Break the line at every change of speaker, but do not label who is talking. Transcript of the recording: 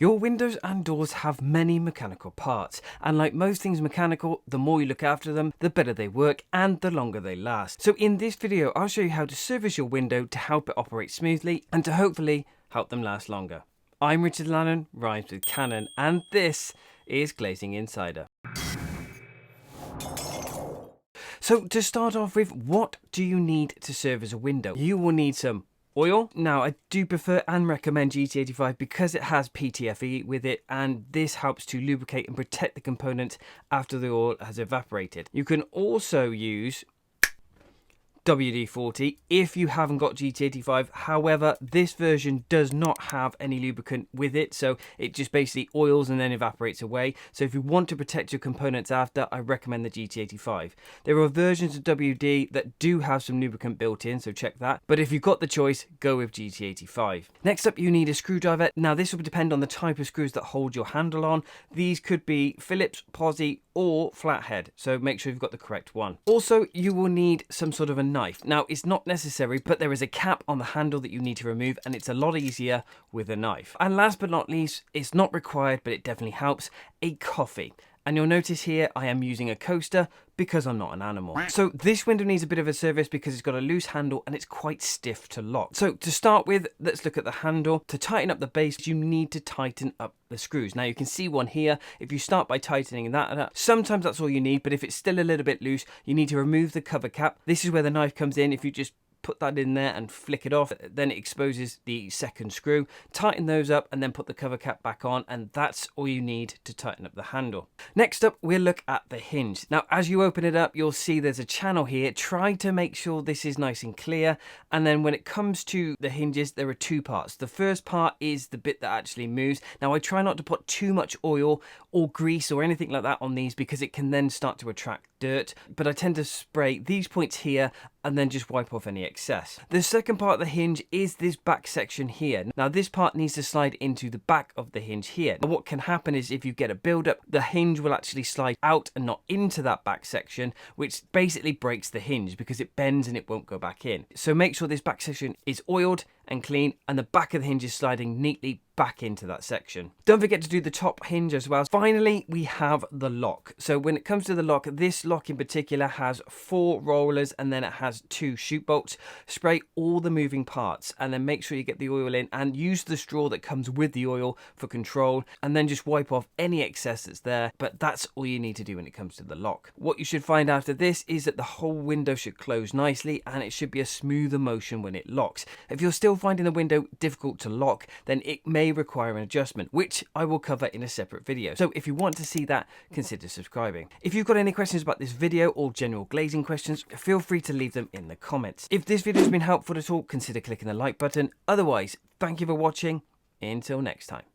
Your windows and doors have many mechanical parts, and like most things mechanical, the more you look after them, the better they work and the longer they last. So in this video, I'll show you how to service your window to help it operate smoothly and to hopefully help them last longer. I'm Richard Lannon, rhymes with Cannon, and this is Glazing Insider. So to start off with, what do you need to service a window? You will need some oil. Now, I do prefer and recommend GT85 because it has PTFE with it, and this helps to lubricate and protect the component after the oil has evaporated. You can also use WD-40 if you haven't got GT85. However, this version does not have any lubricant with it, so it just basically oils and then evaporates away. So if you want to protect your components after, I recommend the GT85. There are versions of WD that do have some lubricant built in, so check that. But if you've got the choice, go with GT85. Next up, you need a screwdriver. Now, this will depend on the type of screws that hold your handle on. These could be Phillips, Posi, or flathead, so make sure you've got the correct one. Also, you will need some sort of a knife. Now, it's not necessary, but there is a cap on the handle that you need to remove, and it's a lot easier with a knife. And last but not least, it's not required, but it definitely helps, a coffee. And you'll notice here I am using a coaster because I'm not an animal. So this window needs a bit of a service because it's got a loose handle and it's quite stiff to lock. So to start with, let's look at the handle. To tighten up the base, you need to tighten up the screws. Now you can see one here. If you start by tightening that up, sometimes that's all you need, but if it's still a little bit loose, you need to remove the cover cap. This is where the knife comes in. If you just put that in there and flick it off, then it exposes the second screw. Tighten those up and then put the cover cap back on, and that's all you need to tighten up the handle. Next up, we'll look at the hinge. Now, as you open it up, you'll see there's a channel here. Try to make sure this is nice and clear. And then when it comes to the hinges, there are two parts. The first part is the bit that actually moves. Now, I try not to put too much oil or grease or anything like that on these because it can then start to attract dirt, but I tend to spray these points here and then just wipe off any excess. The second part of the hinge is this back section here. Now this part needs to slide into the back of the hinge here. Now what can happen is if you get a build-up, the hinge will actually slide out and not into that back section, which basically breaks the hinge because it bends and it won't go back in. So make sure this back section is oiled and clean, and the back of the hinge is sliding neatly back into that section. Don't forget to do the top hinge as well. Finally, we have the lock. So when it comes to the lock, this lock in particular has 4 rollers and then it has 2 chute bolts. Spray all the moving parts and then make sure you get the oil in and use the straw that comes with the oil for control, and then just wipe off any excess that's there. But that's all you need to do when it comes to the lock. What you should find after this is that the whole window should close nicely and it should be a smoother motion when it locks. If you're still finding the window difficult to lock, then it may require an adjustment, which I will cover in a separate video. So if you want to see that, consider subscribing. If you've got any questions about this video or general glazing questions, feel free to leave them in the comments. If this video has been helpful at all, consider clicking the like button. Otherwise, thank you for watching. Until next time.